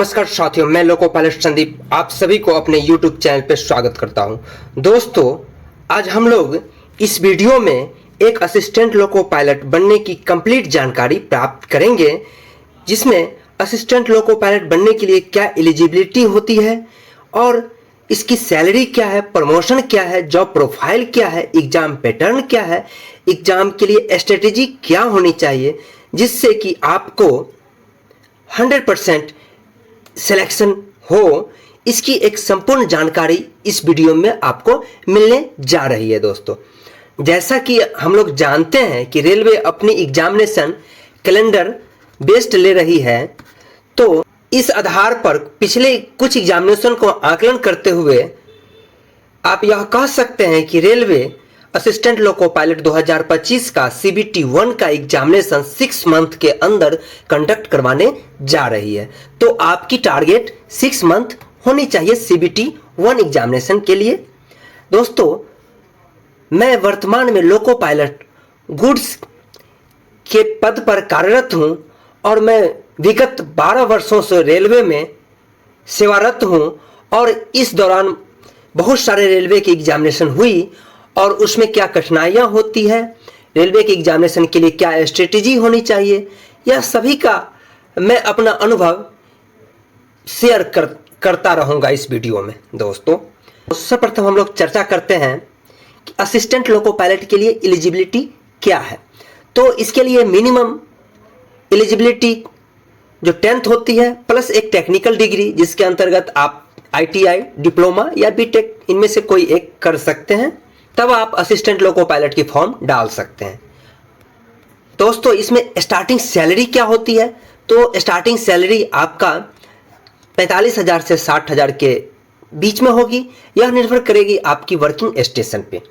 नमस्कार साथियों, मैं लोको पायलट संदीप आप सभी को अपने YouTube चैनल पे स्वागत करता हूं। दोस्तों, आज हम लोग इस वीडियो में एक असिस्टेंट लोको पायलट बनने की कंप्लीट जानकारी प्राप्त करेंगे, जिसमें असिस्टेंट लोको पायलट बनने के लिए क्या एलिजिबिलिटी होती है और इसकी सैलरी क्या है, प्रमोशन क्या है, जॉब प्रोफाइल क्या है, एग्जाम पैटर्न क्या है, एग्जाम के लिए स्ट्रेटेजी क्या होनी चाहिए, जिससे कि आपको 100% सिलेक्शन हो। इसकी एक संपूर्ण जानकारी इस वीडियो में आपको मिलने जा रही है। दोस्तों, जैसा कि हम लोग जानते हैं कि रेलवे अपनी एग्जामिनेशन कैलेंडर बेस्ड ले रही है, तो इस आधार पर पिछले कुछ एग्जामिनेशन को आकलन करते हुए आप यह कह सकते हैं कि रेलवे असिस्टेंट लोको पायलट 2025 का CBT 1 का एग्जामिनेशन 6 मंथ के अंदर कंडक्ट करवाने जा रही है। तो आपकी टारगेट 6 मंथ होनी चाहिए CBT 1 एग्जामिनेशन के लिए। दोस्तों, मैं वर्तमान में लोको पायलट गुड्स के पद पर कार्यरत हूं और मैं विगत 12 वर्षों से रेलवे में सेवारत हूं और इस दौरान बहुत सारे रेलवे की एग्जामिनेशन हुई और उसमें क्या कठिनाइयां होती है, रेलवे के एग्जामिनेशन के लिए क्या स्ट्रेटेजी होनी चाहिए, यह सभी का मैं अपना अनुभव शेयर करता रहूंगा इस वीडियो में। दोस्तों, सर्वप्रथम हम लोग चर्चा करते हैं कि असिस्टेंट लोको पायलट के लिए एलिजिबिलिटी क्या है। तो इसके लिए मिनिमम एलिजिबिलिटी जो 10th होती है प्लस एक टेक्निकल डिग्री, जिसके अंतर्गत आप ITI, डिप्लोमा या BTech इनमें से कोई एक कर सकते हैं, तब आप असिस्टेंट लोको पायलट की फॉर्म डाल सकते हैं। दोस्तों, इसमें स्टार्टिंग सैलरी क्या होती है? तो स्टार्टिंग सैलरी आपका 45,000 से 60,000 के बीच में होगी। यह निर्भर करेगी आपकी वर्किंग स्टेशन पे।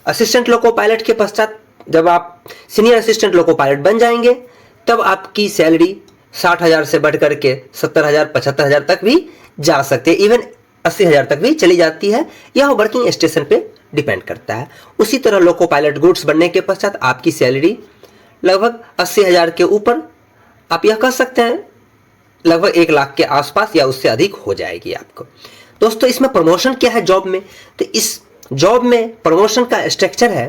असिस्टेंट लोको पायलट के पश्चात जब आप सीनियर असिस्टेंट लोको पायलट बन जाएंगे, तब आपकी सैलरी 60,000 से बढ़ करके 70,000, 75,000 तक भी जा सकते हैं, इवन 80,000 तक भी चली जाती है। यह वर्किंग स्टेशन पे डिपेंड करता है। उसी तरह लोको पायलट गुड्स बनने के पश्चात आपकी सैलरी लगभग 80,000 के ऊपर, आप यह कह सकते हैं लगभग 1 लाख के आसपास या उससे अधिक हो जाएगी आपको। दोस्तों, इसमें प्रमोशन क्या है जॉब में? तो इस जॉब में प्रमोशन का स्ट्रक्चर है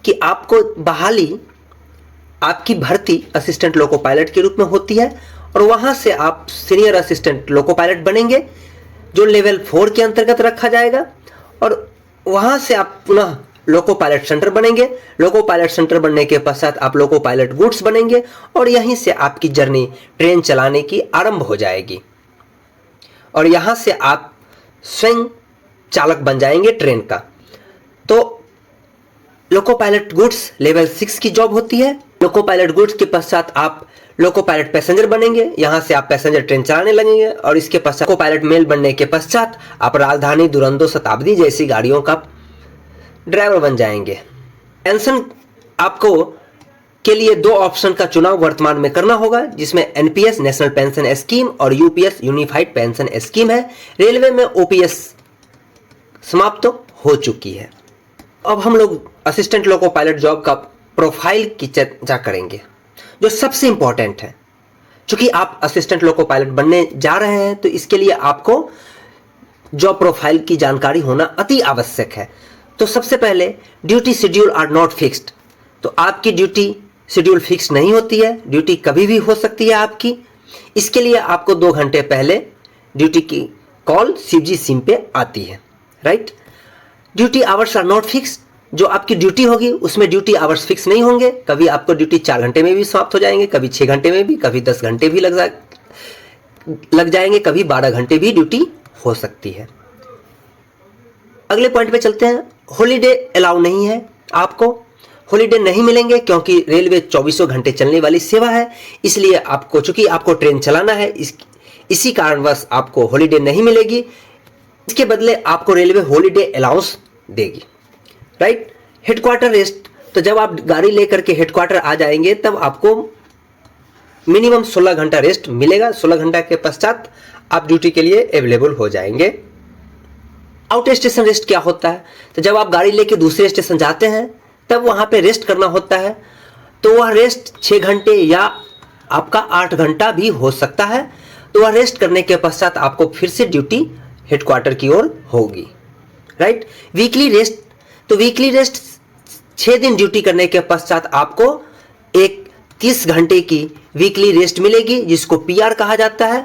कि आपको बहाली, आपकी भर्ती असिस्टेंट लोको पायलट के रूप में होती है और वहां से आप सीनियर असिस्टेंट लोको पायलट बनेंगे, जो लेवल 4 के अंतर्गत रखा जाएगा, और वहां से आप पुनः लोको पायलट सेंटर बनेंगे। लोको पायलट सेंटर बनने के पश्चात आप लोको पायलट गुड्स बनेंगे और यहीं से आपकी जर्नी ट्रेन चलाने की आरंभ हो जाएगी और यहां से आप स्वयं चालक बन जाएंगे ट्रेन का। तो लोको पायलट गुड्स लेवल 6 की जॉब होती है। लोको पायलट गुड्स के पश्चात आप लोको पायलट पैसेंजर बनेंगे, यहां से आप पैसेंजर ट्रेन चलाने लगेंगे और इसके पश्चात लोको पायलट मेल बनने के पश्चात आप राजधानी, दुरंतो, शताब्दी जैसी गाड़ियों का ड्राइवर बन जाएंगे। पेंशन आपको के लिए 2 ऑप्शन का चुनाव वर्तमान में करना होगा, जिसमें NPS नेशनल पेंशन स्कीम और UPS यूनिफाइड पेंशन स्कीम है। रेलवे में OPS समाप्त हो चुकी है। अब हम लोग असिस्टेंट लोको पायलट जॉब का प्रोफाइल की चर्चा करेंगे, जो सबसे इंपॉर्टेंट है। चूंकि आप असिस्टेंट लोको पायलट बनने जा रहे हैं, तो इसके लिए आपको जॉब प्रोफाइल की जानकारी होना अति आवश्यक है। तो सबसे पहले, duty schedule are not fixed. तो आपकी ड्यूटी शेड्यूल फिक्स नहीं होती है, ड्यूटी कभी भी हो सकती है आपकी। इसके लिए आपको 2 घंटे पहले ड्यूटी की कॉल CG सिम पे आती है, right. Duty hours are not fixed. जो आपकी ड्यूटी होगी उसमें ड्यूटी आवर्स फिक्स नहीं होंगे। कभी आपको ड्यूटी 4 घंटे में भी समाप्त हो जाएंगे, कभी 6 घंटे में भी, कभी 10 घंटे भी लग जाएंगे, कभी 12 घंटे भी ड्यूटी हो सकती है। अगले पॉइंट पे चलते हैं। हॉलीडे अलाउ नहीं है, आपको हॉलीडे नहीं मिलेंगे, क्योंकि रेलवे 24 घंटे चलने वाली सेवा है। इसलिए आपको, चूंकि आपको ट्रेन चलाना है, इसी कारणवश आपको हॉलीडे नहीं मिलेगी। इसके बदले आपको रेलवे हॉलीडे अलाउंस देगी, राइट। हेडक्वार्टर रेस्ट, तो जब आप गाड़ी लेकर के हेडक्वार्टर आ जाएंगे, तब आपको मिनिमम 16 घंटा रेस्ट मिलेगा। 16 घंटा के पश्चात आप ड्यूटी के लिए अवेलेबल हो जाएंगे। आउट स्टेशन रेस्ट क्या होता है? तो जब आप गाड़ी लेके दूसरे स्टेशन जाते हैं, तब वहां पे रेस्ट करना होता है। तो वह रेस्ट 6 घंटे या आपका 8 घंटा भी हो सकता है। तो वह रेस्ट करने के पश्चात आपको फिर से ड्यूटी हेडक्वार्टर की ओर होगी, राइट। वीकली रेस्ट, तो वीकली रेस्ट 6 दिन ड्यूटी करने के पश्चात आपको एक 30 घंटे की वीकली रेस्ट मिलेगी, जिसको पीआर कहा जाता है,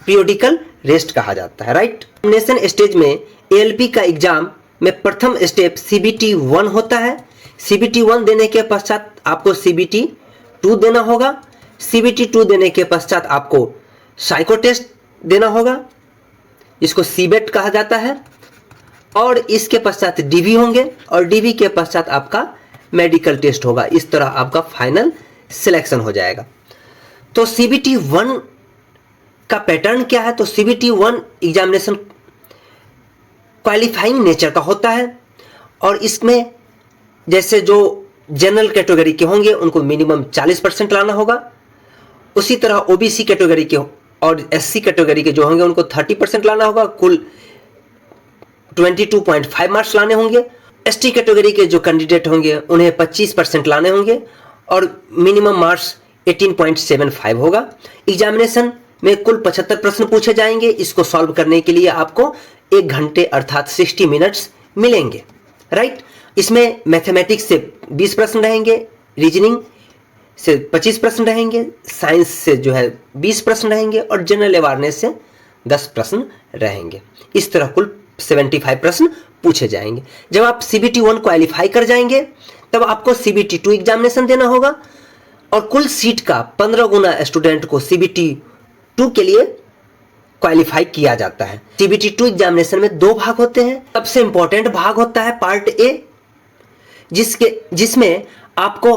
पीरियोडिकल रेस्ट कहा जाता है, राइट। एग्जामिनेशन स्टेज में एएलपी का एग्जाम में प्रथम स्टेप सीबीटी 1 होता है। सीबीटी 1 देने के पश्चात आपको सीबीटी 2 देना होगा। सीबीटी 2 देने के पश्चात आपको साइको टेस्ट देना होगा, इसको सीबेट कहा जाता है, और इसके पश्चात डीवी होंगे, और डीवी के पश्चात आपका मेडिकल टेस्ट होगा। इस तरह आपका फाइनल सिलेक्शन हो जाएगा। तो सीबीटी 1 का पैटर्न क्या है? तो सीबीटी 1 एग्जामिनेशन क्वालिफाइंग नेचर का होता है, और इसमें जैसे जो जनरल कैटेगरी के होंगे उनको मिनिमम 40% लाना होगा, उसी तरह ओबीसी कैटेगरी के और एससी कैटेगरी के जो होंगे उनको 30% लाना होगा, कुल 22.5 मार्क्स लाने होंगे। एसटी कैटेगरी के जो कैंडिडेट होंगे उन्हें 25% लाने होंगे, और मिनिमम मार्क्स 18.75 होगा। एग्जामिनेशन में कुल 75 प्रश्न पूछे जाएंगे। इसको सॉल्व करने के लिए आपको 1 घंटे अर्थात 60 मिनट्स मिलेंगे, राइट। इसमें मैथमेटिक्स से 20 प्रश्न रहेंगे, रीजनिंग से 25 प्रश्न रहेंगे, साइंस से जो है 20 प्रश्न रहेंगे, और जनरल अवेयरनेस से 10 प्रश्न रहेंगे। इस तरह कुल 75 प्रश्न पूछे जाएंगे। जब आप सीबीटी 1 क्वालिफाई कर जाएंगे तब आपको सीबीटी 2 एग्जामिनेशन देना होगा, और कुल सीट का 15 गुना स्टूडेंट को सीबीटी 2 के लिए क्वालिफाई किया जाता है। सीबीटी 2 एग्जामिनेशन में 2 भाग होते हैं। सबसे इंपॉर्टेंट भाग होता है पार्ट ए, जिसमें आपको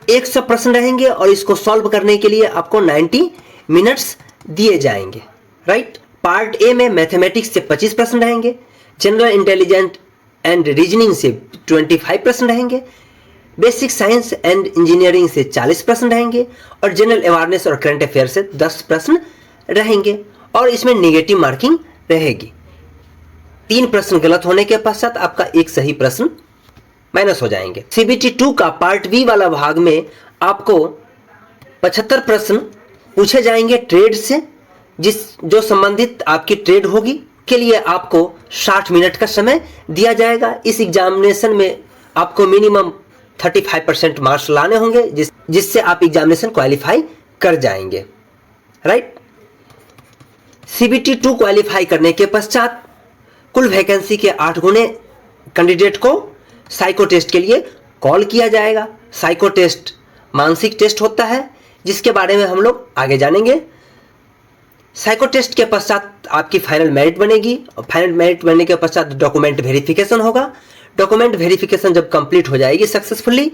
100 प्रश्न रहेंगे, और इसको सॉल्व करने के लिए आपको 90 मिनट्स दिए जाएंगे, राइट। पार्ट ए में मैथमेटिक्स से 25 प्रश्न रहेंगे, जनरल इंटेलिजेंट एंड रीजनिंग से 25 प्रश्न रहेंगे, बेसिक साइंस एंड इंजीनियरिंग से 40 प्रश्न रहेंगे, और जनरल अवेयरनेस और करंट अफेयर से 10 प्रश्न रहेंगे, और इसमें नेगेटिव मार्किंग रहेगी। 3 प्रश्न गलत होने के पश्चात आपका एक सही प्रश्न माइनस हो जाएंगे। सीबीटी 2 का पार्ट बी वाला भाग में आपको 75 प्रश्न पूछे जाएंगे ट्रेड से, जो संबंधित आपकी ट्रेड होगी, के लिए आपको 60 मिनट का समय दिया जाएगा। इस एग्जामिनेशन में आपको मिनिमम 35% मार्क्स लाने होंगे, जिससे आप एग्जामिनेशन क्वालिफाई कर जाएंगे, राइट। सीबीटी 2 क्वालिफाई करने के पश्चात कुल वैकेंसी के 8 गुने कैंडिडेट को साइको टेस्ट के लिए कॉल किया जाएगा। साइको टेस्ट मानसिक टेस्ट होता है, जिसके बारे में हम लोग आगे जानेंगे। साइको टेस्ट के पश्चात आपकी फाइनल मेरिट बनेगी, और फाइनल मेरिट बनने के पश्चात डॉक्यूमेंट वेरिफिकेशन होगा। डॉक्यूमेंट वेरिफिकेशन जब कंप्लीट हो जाएगी सक्सेसफुली,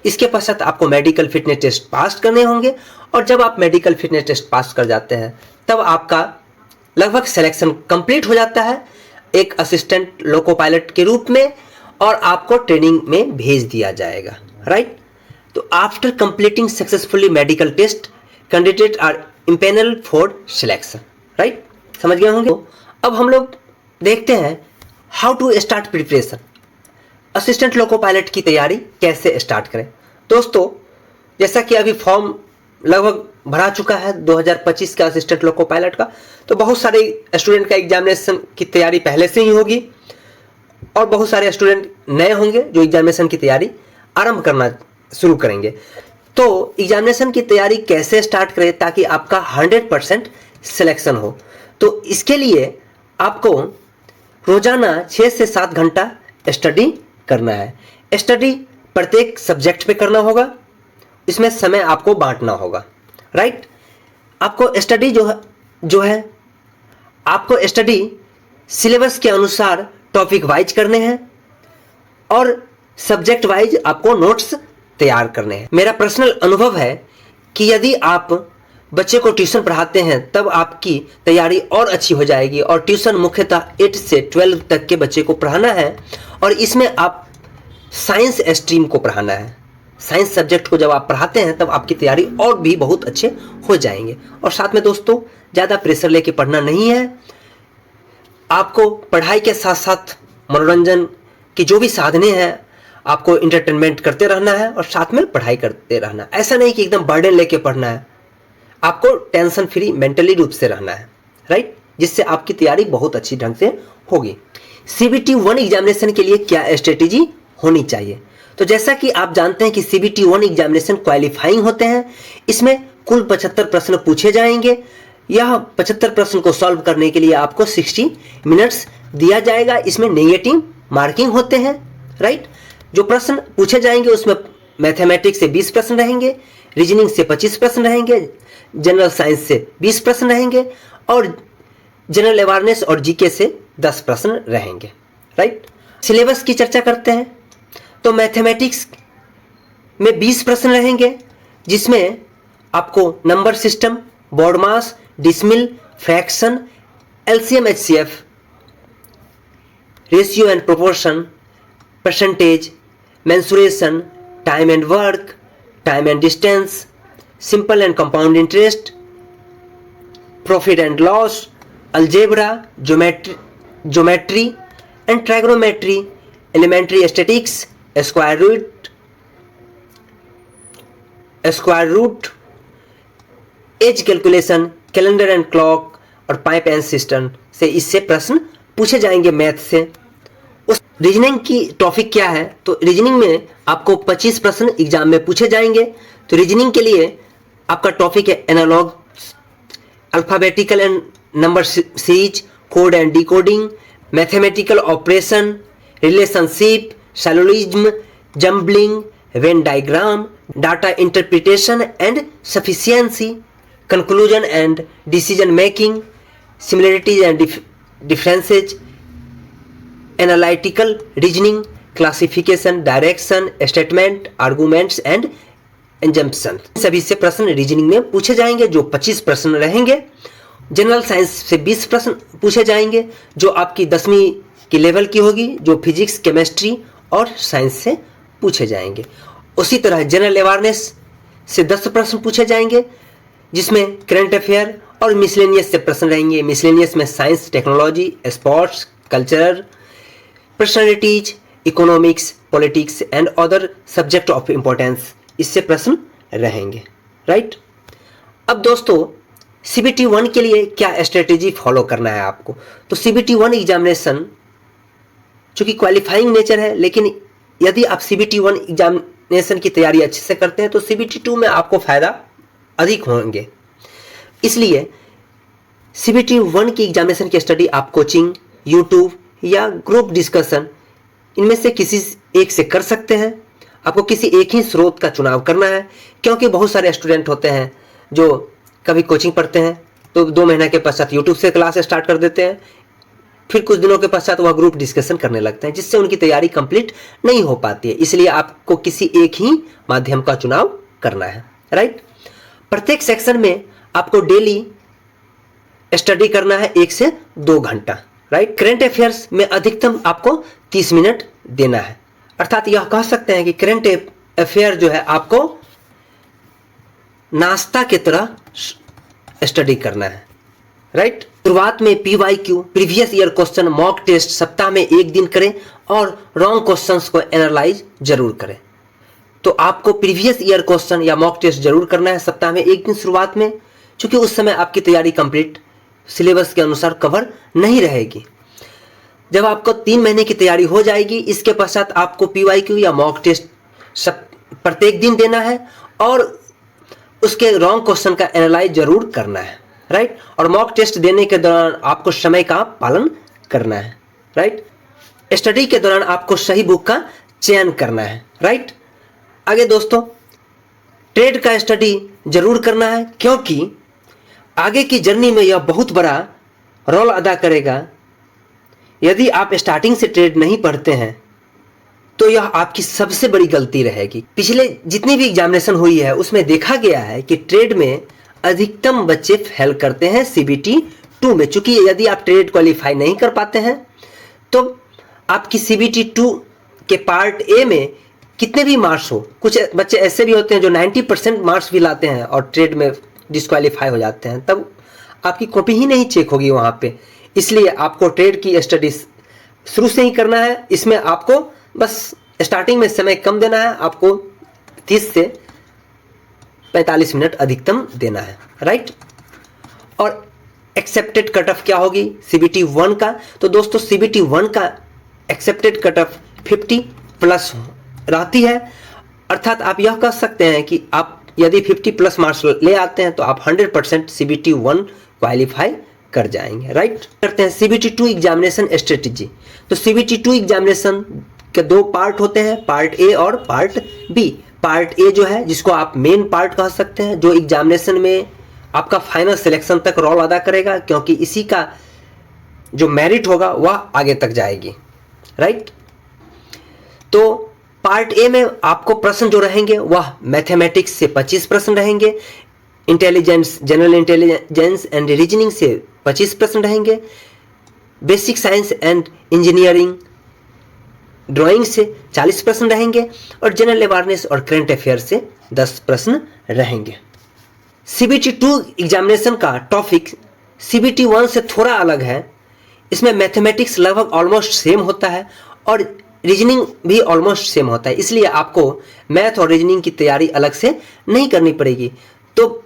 इसके पश्चात आपको मेडिकल फिटनेस टेस्ट पास करने होंगे, और जब आप मेडिकल फिटनेस टेस्ट पास कर जाते हैं तब आपका लगभग सिलेक्शन कंप्लीट हो जाता है एक असिस्टेंट लोको पायलट के रूप में, और आपको ट्रेनिंग में भेज दिया जाएगा, राइट। तो after completing successfully medical test candidate are empanel for selection, right. समझ गए होंगे। अब हम लोग देखते हैं how to start preparation, assistant loco pilot की तैयारी कैसे स्टार्ट करें। दोस्तों, जैसा कि अभी फॉर्म लगभग भरा चुका है 2025 का असिस्टेंट लोको पायलट का, तो बहुत सारे स्टूडेंट का एग्जामिनेशन की तैयारी पहले से ही होगी, और बहुत सारे स्टूडेंट नए होंगे जो एग्जामिनेशन की तैयारी आरंभ करना शुरू करेंगे। तो एग्जामिनेशन की तैयारी कैसे स्टार्ट करें ताकि आपका 100% सिलेक्शन हो। तो इसके लिए आपको रोजाना 6 से 7 घंटा स्टडी करना है। स्टडी प्रत्येक सब्जेक्ट पे करना होगा, इसमें समय आपको बांटना होगा, राइट। आपको स्टडी जो है आपको स्टडी सिलेबस के अनुसार टॉपिक वाइज करने हैं, और सब्जेक्ट वाइज आपको नोट्स तैयार करने हैं। मेरा पर्सनल अनुभव है कि यदि आप बच्चे को ट्यूशन पढ़ाते हैं तब आपकी तैयारी और अच्छी हो जाएगी, और ट्यूशन मुख्यतः 8 से 12 तक के बच्चे को पढ़ाना है, और इसमें आप साइंस स्ट्रीम को पढ़ाना है। साइंस सब्जेक्ट को जब आप पढ़ाते हैं तब आपकी तैयारी और भी बहुत अच्छे हो जाएंगे। और साथ में दोस्तों, ज़्यादा प्रेशर लेके पढ़ना नहीं है, आपको पढ़ाई के साथ साथ मनोरंजन की जो भी साधने हैं आपको इंटरटेनमेंट करते रहना है, और साथ में पढ़ाई करते रहना। ऐसा नहीं कि एकदम बर्डन लेके पढ़ना है। आपको टेंशन फ्री मेंटली रूप से रहना है, राइट, जिससे आपकी तैयारी बहुत अच्छी ढंग से होगी। CBT 1 एग्जामिनेशन के लिए क्या स्ट्रेटेजी होनी चाहिए? तो जैसा कि आप जानते हैं कि CBT 1 एग्जामिनेशन क्वालिफाइंग होते हैं। इसमें कुल 75 प्रश्न पूछे जाएंगे। यह 75 प्रश्न को सॉल्व करने के लिए आपको 60 मिनट्स दिया जाएगा। इसमें नेगेटिव मार्किंग होते हैं, राइट। जो प्रश्न पूछे जाएंगे उसमें मैथमेटिक्स से 20 प्रश्न रहेंगे, रीजनिंग से 25 प्रश्न रहेंगे, जनरल साइंस से 20 प्रश्न रहेंगे और जनरल अवेयरनेस और जीके से 10 प्रश्न रहेंगे, राइट। सिलेबस की चर्चा करते हैं तो मैथमेटिक्स में 20 प्रश्न रहेंगे, जिसमें आपको number system, BODMAS, decimal, fraction, LCM HCF, ratio and proportion, percentage, mensuration, time and work, time and distance, simple and compound interest, profit and loss, algebra, geometry and trigonometry, elementary statics, square root, age calculation, calendar and clock और pipe and cistern से इससे प्रश्न पूछे जाएंगे math से। उस reasoning की topic क्या है? तो रीजनिंग में आपको 25 प्रश्न एग्जाम में पूछे जाएंगे। तो रीजनिंग के लिए आपका टॉपिक है analog, alphabetical and number series, code and decoding, mathematical operation, relationship, syllogism, jumbling, Venn diagram, data interpretation and sufficiency, conclusion and decision making, similarities and differences, analytical reasoning, classification, direction, statement, arguments and assumption. सभी से प्रश्न reasoning में पूछे जाएंगे, जो 25 प्रश्न रहेंगे। General science से 20 प्रश्न पूछे जाएंगे, जो आपकी 10वीं की लेवल की होगी, जो फिजिक्स, केमिस्ट्री और साइंस से पूछे जाएंगे। उसी तरह जनरल अवेयरनेस से 10 प्रश्न पूछे जाएंगे, जिसमें करंट अफेयर और मिसलेनियस से प्रश्न रहेंगे। मिसलेनियस में science, technology, sports, cultural, personalities, economics, politics and other subject of importance, इससे प्रश्न रहेंगे, राइट। अब दोस्तों CBT 1 के लिए क्या स्ट्रेटेजी फॉलो करना है आपको? तो CBT 1 एग्जामिनेशन चूंकि क्वालिफाइंग नेचर है, लेकिन यदि आप CBT 1 एग्जामिनेशन की तैयारी अच्छे से करते हैं तो CBT 2 में आपको फायदा अधिक होंगे। इसलिए CBT 1 की एग्जामिनेशन की स्टडी आप कोचिंग, यूट्यूब या ग्रुप डिस्कशन इनमें से किसी एक से कर सकते हैं। आपको किसी एक ही स्रोत का चुनाव करना है, क्योंकि बहुत सारे स्टूडेंट होते हैं जो कभी कोचिंग पढ़ते हैं तो 2 महीने के पश्चात यूट्यूब से क्लास स्टार्ट कर देते हैं, फिर कुछ दिनों के पश्चात वह ग्रुप डिस्कशन करने लगते हैं, जिससे उनकी तैयारी कंप्लीट नहीं हो पाती है। इसलिए आपको किसी एक ही माध्यम का चुनाव करना है, राइट। प्रत्येक सेक्शन में आपको डेली स्टडी करना है 1 से 2 घंटा, राइट। करंट अफेयर्स में अधिकतम आपको 30 मिनट देना है, अर्थात यह कह सकते हैं कि करंट अफेयर जो है आपको नाश्ता की तरह स्टडी करना है, राइट। शुरुआत में PYQ, previous year question, mock test सप्ताह में 1 दिन करें और रॉन्ग क्वेश्चंस को एनालाइज जरूर करें। तो आपको प्रीवियस ईयर क्वेश्चन या मॉक टेस्ट जरूर करना है सप्ताह में 1 दिन शुरुआत में, क्योंकि उस समय आपकी तैयारी कंप्लीट सिलेबस के अनुसार कवर नहीं रहेगी। जब आपको 3 महीने की तैयारी हो जाएगी, इसके पश्चात आपको PYQ या मॉक टेस्ट प्रत्येक दिन देना है और उसके रॉन्ग क्वेश्चन का एनालाइज जरूर करना है, राइट। और मॉक टेस्ट देने के दौरान आपको समय का पालन करना है, राइट। स्टडी के दौरान आपको सही बुक का चयन करना है, राइट। आगे दोस्तों ट्रेड का स्टडी जरूर करना है, क्योंकि आगे की जर्नी में यह बहुत बड़ा रोल अदा करेगा। यदि आप स्टार्टिंग से ट्रेड नहीं पढ़ते हैं तो यह आपकी सबसे बड़ी गलती रहेगी। पिछले जितनी भी एग्जामिनेशन हुई है उसमें देखा गया है कि ट्रेड में अधिकतम बच्चे फेल करते हैं CBT 2 में। चूंकि यदि आप ट्रेड क्वालिफाई नहीं कर पाते हैं तो आपकी CBT 2 के पार्ट A में कितने भी मार्क्स हो, कुछ बच्चे ऐसे भी होते हैं जो 90% मार्क्स भी लाते हैं और ट्रेड में डिस्क्वालीफाई हो जाते हैं, तब आपकी कॉपी ही नहीं चेक होगी वहाँ पे। इसलिए आपको ट्रेड की स्टडी शुरू से ही करना है। इसमें आपको बस स्टार्टिंग में समय कम देना है, आपको 30 से 45 मिनट अधिकतम देना है, राइट। और एक्सेप्टेड कट ऑफ क्या होगी CBT 1 का? तो दोस्तों CBT 1 का एक्सेप्टेड कट ऑफ 50 प्लस रहती है, अर्थात आप यह कह सकते हैं कि आप यदि 50 प्लस मार्क्स ले आते हैं तो आप 100% CBT 1 क्वालिफाई कर जाएंगे, राइट। करते हैं CBT 2 एग्जामिनेशन स्ट्रेटेजी। तो CBT 2 एग्जामिनेशन के दो पार्ट होते हैं, पार्ट ए और पार्ट बी। पार्ट ए जो है, जिसको आप मेन पार्ट कह सकते हैं, जो एग्जामिनेशन में आपका फाइनल सिलेक्शन तक रोल अदा करेगा, क्योंकि इसी का जो मेरिट होगा वह आगे तक जाएगी, राइट। तो पार्ट ए में आपको प्रश्न जो रहेंगे वह मैथमेटिक्स से 25 प्रश्न रहेंगे, intelligence, general intelligence and reasoning से 25 प्रश्न रहेंगे, basic science and engineering drawing से 40 प्रश्न रहेंगे, और जनरल अवेयरनेस और करंट अफेयर से 10 प्रश्न रहेंगे। CBT 2 एग्जामिनेशन का टॉपिक CBT 1 से थोड़ा अलग है। इसमें मैथमेटिक्स लगभग ऑलमोस्ट सेम होता है और रीजनिंग भी ऑलमोस्ट सेम होता है, इसलिए आपको मैथ और रीजनिंग की तैयारी अलग से नहीं करनी पड़ेगी। तो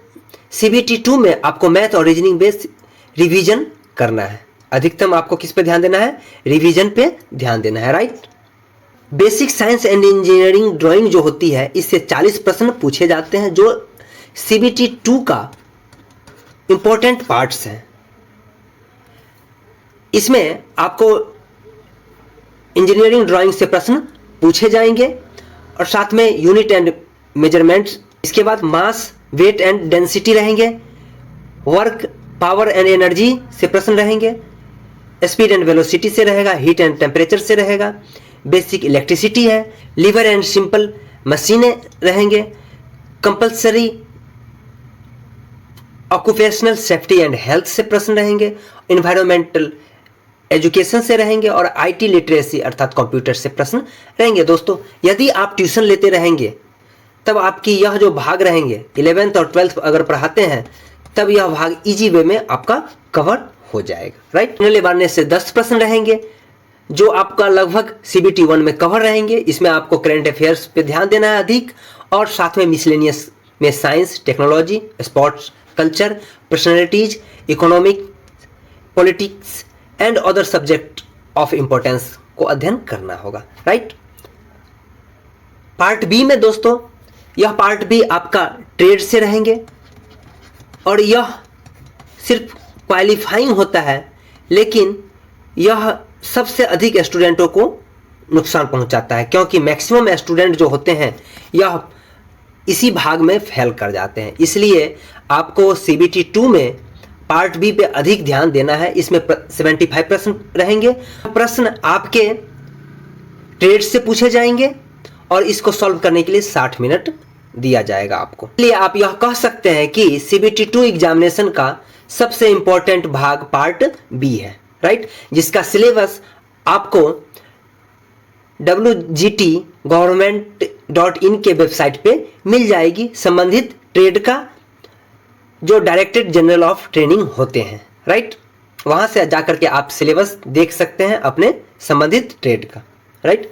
CBT 2 में आपको मैथ और रीजनिंग बेस्ड रिवीजन करना है। अधिकतम आपको किस पे ध्यान देना है? रिवीजन पे ध्यान देना है, right. Basic science and engineering drawing जो होती है, इससे 40 प्रश्न पूछे जाते हैं, जो CBT 2 का इंपॉर्टेंट पार्ट्स हैं। इसमें आपको इंजीनियरिंग ड्राइंग से प्रश्न पूछे जाएंगे और साथ में यूनिट एंड मेजरमेंट्स, इसके बाद मास, वेट एंड डेंसिटी रहेंगे, वर्क, पावर एंड एनर्जी से प्रश्न रहेंगे, स्पीड एंड वेलोसिटी से रहेगा, हीट एंड टेम्परेचर से रहेगा, बेसिक इलेक्ट्रिसिटी है, लीवर एंड सिंपल मशीनें रहेंगे, compulsory occupational safety and health से प्रश्न रहेंगे, एनवायरमेंटल एजुकेशन से रहेंगे, और IT लिटरेसी अर्थात कंप्यूटर से प्रश्न रहेंगे। दोस्तों यदि आप ट्यूशन लेते रहेंगे तब आपकी यह जो भाग रहेंगे 11th और 12th अगर पढ़ाते हैं तब यह भाग इजी वे में आपका कवर हो जाएगा, राइट। जनरल अवेयरनेस से 10 प्रश्न रहेंगे जो आपका लगभग CBT 1 में कवर रहेंगे। इसमें आपको करंट अफेयर्स पे ध्यान देना है अधिक, और साथ में मिसलेनियस में science, technology, sports, culture, personalities, economic, politics and other subject of importance को अध्ययन करना होगा, राइट। पार्ट बी में दोस्तों, यह पार्ट बी आपका ट्रेड से रहेंगे, और यह सिर्फ क्वालिफाइंग होता है, लेकिन यह सबसे अधिक स्टूडेंटों को नुकसान पहुंचाता है, क्योंकि मैक्सिमम स्टूडेंट जो होते हैं यह इसी भाग में फेल कर जाते हैं। इसलिए आपको CBT 2 में पार्ट बी पे अधिक ध्यान देना है। इसमें 75 प्रश्न रहेंगे। प्रश्न आपके ट्रेड से पूछे जाएंगे और इसको सॉल्व करने के लिए 60 मिनट दिया जाएगा आपको। इसलिए आप यह कह सकते हैं कि CBT 2 एग्जामिनेशन का सबसे इंपॉर्टेंट भाग पार्ट बी है, राइट, जिसका सिलेबस आपको WGT-government.in के वेबसाइट पे मिल जाएगी। संबंधित ट्रेड का जो डायरेक्टरेट जनरल ऑफ ट्रेनिंग होते हैं, राइट, वहां से जाकर के आप सिलेबस देख सकते हैं अपने संबंधित ट्रेड का, राइट।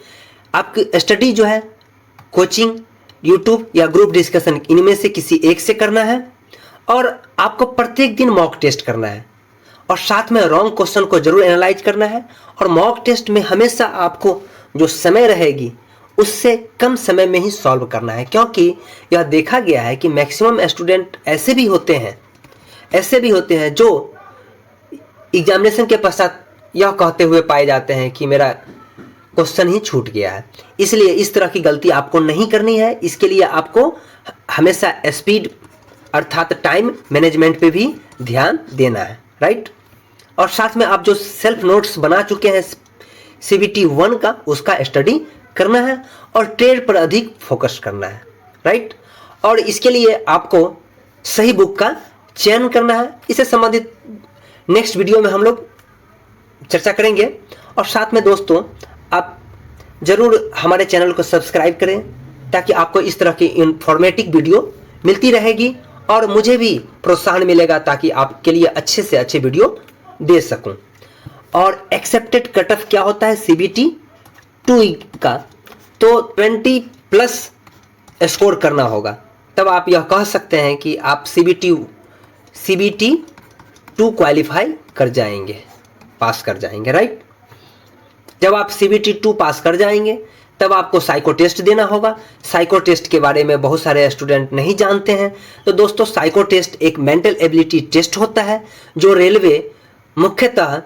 आपकी स्टडी जो है कोचिंग, यूट्यूब या ग्रुप डिस्कशन, इनमें से किसी एक से करना है, और आपको प्रत्येक दिन मॉक टेस्ट करना है, और साथ में रॉन्ग क्वेश्चन को जरूर एनालाइज करना है। और मॉक टेस्ट में हमेशा आपको जो समय रहेगी उससे कम समय में ही सॉल्व करना है, क्योंकि यह देखा गया है कि मैक्सिमम स्टूडेंट ऐसे भी होते हैं जो एग्जामिनेशन के पश्चात यह कहते हुए पाए जाते हैं कि मेरा क्वेश्चन ही छूट गया है। इसलिए इस तरह की गलती आपको नहीं करनी है। इसके लिए आपको हमेशा स्पीड अर्थात टाइम मैनेजमेंट पे भी ध्यान देना है, राइट। और साथ में आप जो सेल्फ नोट्स बना चुके हैं CBT 1 का, उसका स्टडी करना है और ट्रेड पर अधिक फोकस करना है, राइट। और इसके लिए आपको सही बुक का चयन करना है। इससे संबंधित नेक्स्ट वीडियो में हम लोग चर्चा करेंगे। और साथ में दोस्तों आप जरूर हमारे चैनल को सब्सक्राइब करें, ताकि आपको इस तरह की इंफॉर्मेटिव वीडियो मिलती रहेगी और मुझे भी प्रोत्साहन मिलेगा, ताकि आपके लिए अच्छे से अच्छे वीडियो दे सकूं। और एक्सेप्टेड कट ऑफ क्या होता है CBT 2 का, तो 20 प्लस स्कोर करना होगा, तब आप यह कह सकते हैं कि आप CBT 2 क्वालिफाई कर जाएंगे, पास कर जाएंगे, राइट। जब आप CBT 2 पास कर जाएंगे तब आपको साइको टेस्ट देना होगा। साइको टेस्ट के बारे में बहुत सारे स्टूडेंट नहीं जानते हैं। तो दोस्तों, साइको टेस्ट एक मेंटल एबिलिटी टेस्ट होता है जो रेलवे मुख्यतः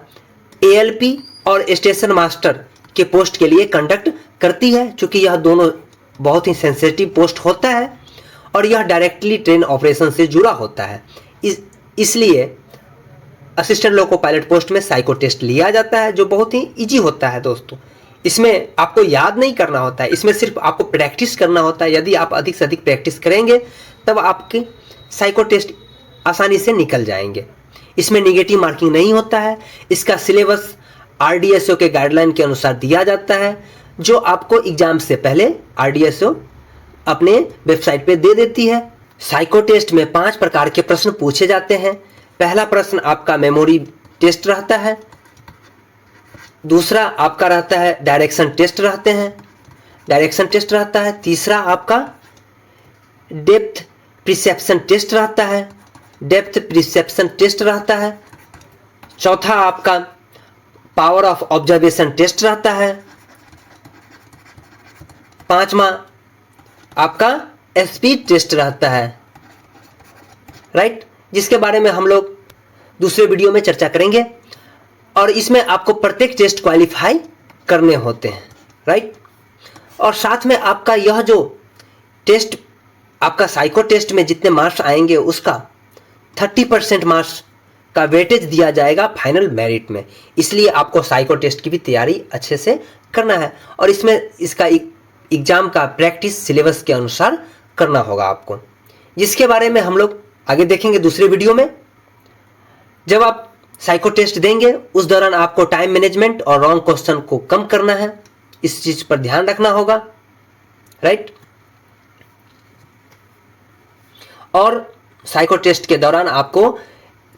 ALP और स्टेशन मास्टर के पोस्ट के लिए कंडक्ट करती है, क्योंकि यह दोनों बहुत ही सेंसिटिव पोस्ट होता है और यह डायरेक्टली ट्रेन ऑपरेशन से जुड़ा होता है। इसलिए असिस्टेंट लोको पायलट पोस्ट में साइको टेस्ट लिया जाता है, जो बहुत ही इजी होता है दोस्तों। इसमें आपको याद नहीं करना होता है, इसमें सिर्फ आपको प्रैक्टिस करना होता है। यदि आप अधिक से अधिक प्रैक्टिस करेंगे तब आपके साइको टेस्ट आसानी से निकल जाएंगे। इसमें नेगेटिव मार्किंग नहीं होता है। इसका सिलेबस RDSO के गाइडलाइन के अनुसार दिया जाता है, जो आपको एग्जाम से पहले RDSO अपने वेबसाइट पे दे देती है। साइको टेस्ट में 5 प्रकार के प्रश्न पूछे जाते हैं। पहला प्रश्न आपका मेमोरी टेस्ट रहता है, दूसरा आपका रहता है डायरेक्शन टेस्ट रहता है, तीसरा आपका डेप्थ परसेप्शन टेस्ट रहता है, चौथा आपका पावर ऑफ ऑब्जर्वेशन टेस्ट रहता है, पांचवा आपका स्पीड टेस्ट रहता है, राइट, जिसके बारे में हम लोग दूसरे वीडियो में चर्चा करेंगे। और इसमें आपको प्रत्येक टेस्ट क्वालिफाई करने होते हैं, राइट। और साथ में आपका यह जो टेस्ट, आपका साइको टेस्ट में जितने मार्क्स आएंगे उसका 30% मार्क्स का वेटेज दिया जाएगा फाइनल मेरिट में। इसलिए आपको साइको टेस्ट की भी तैयारी अच्छे से करना है और इसमें इसका एग्जाम का प्रैक्टिस सिलेबस के अनुसार करना होगा आपको, जिसके बारे में हम लोग आगे देखेंगे दूसरे वीडियो में। जब आप साइको टेस्ट देंगे उस दौरान आपको टाइम मैनेजमेंट और रॉन्ग क्वेश्चन को कम करना है, इस चीज पर ध्यान रखना होगा, राइट। और साइको टेस्ट के दौरान आपको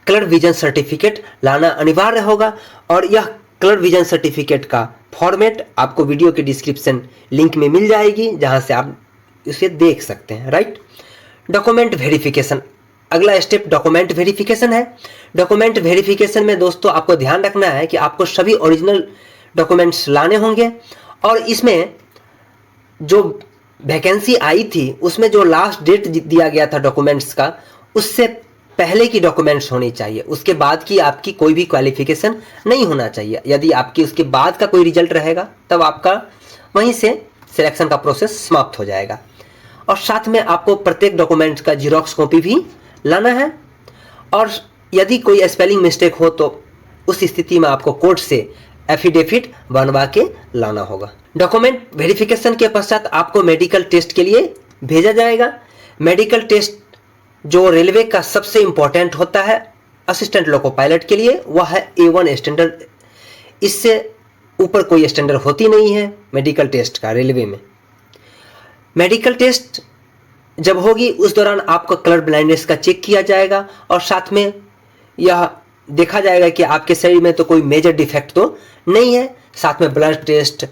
कलर विजन सर्टिफिकेट लाना अनिवार्य होगा और यह कलर विजन सर्टिफिकेट का फॉर्मेट आपको वीडियो के डिस्क्रिप्शन लिंक में मिल जाएगी, जहां से आप इसे देख सकते हैं, राइट। डॉक्यूमेंट वेरिफिकेशन, अगला स्टेप डॉक्यूमेंट वेरिफिकेशन है। डॉक्यूमेंट वेरिफिकेशन में दोस्तों आपको ध्यान रखना है कि आपको सभी ओरिजिनल डॉक्यूमेंट्स लाने होंगे और इसमें जो वैकेंसी आई थी उसमें जो लास्ट डेट दिया गया था डॉक्यूमेंट्स का, उससे पहले की डॉक्यूमेंट्स होनी चाहिए, उसके बाद की आपकी कोई भी क्वालिफिकेशन नहीं होना चाहिए। यदि आपकी उसके बाद का कोई रिजल्ट रहेगा तब आपका वहीं से सिलेक्शन का प्रोसेस समाप्त हो जाएगा। और साथ में आपको प्रत्येक डॉक्यूमेंट्स का जीरोक्स कॉपी भी लाना है और यदि कोई स्पेलिंग मिस्टेक हो तो उस स्थिति में आपको कोर्ट से एफिडेविट बनवा के लाना होगा। डॉक्यूमेंट वेरिफिकेशन के पश्चात आपको मेडिकल टेस्ट के लिए भेजा जाएगा। मेडिकल टेस्ट जो रेलवे का सबसे इंपॉर्टेंट होता है असिस्टेंट लोको पायलट के लिए, वह है A1 स्टैंडर्ड। इससे ऊपर कोई स्टैंडर्ड होती नहीं है मेडिकल टेस्ट का रेलवे में। मेडिकल टेस्ट जब होगी उस दौरान आपका कलर ब्लाइंडनेस का चेक किया जाएगा और साथ में यह देखा जाएगा कि आपके शरीर में तो कोई मेजर डिफेक्ट तो नहीं है। साथ में ब्लड टेस्ट,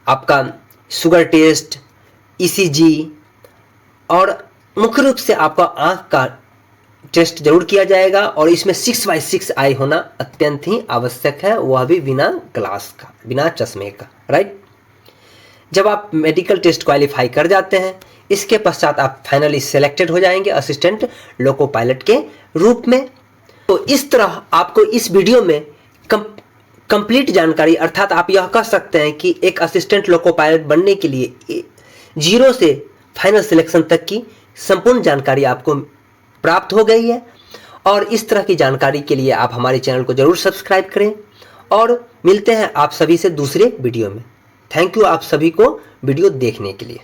आपका शुगर टेस्ट, ECG और मुख्य रूप से आपका आंख का टेस्ट जरूर किया जाएगा और इसमें 6/6 आई होना अत्यंत ही आवश्यक है, वह भी बिना ग्लास का, बिना चश्मे का, राइट। जब आप मेडिकल टेस्ट क्वालिफाई कर जाते हैं इसके पश्चात आप फाइनली सिलेक्टेड हो जाएंगे असिस्टेंट लोको पायलट के रूप में। तो इस तरह आपको इस वीडियो में कंप्लीट जानकारी, अर्थात आप यह कह सकते हैं कि एक असिस्टेंट लोको पायलट बनने के लिए 0 से फाइनल सिलेक्शन तक की संपूर्ण जानकारी आपको प्राप्त हो गई है। और इस तरह की जानकारी के लिए आप हमारे चैनल को जरूर सब्सक्राइब करें और मिलते हैं आप सभी से दूसरे वीडियो में। थैंक यू आप सभी को वीडियो देखने के लिए।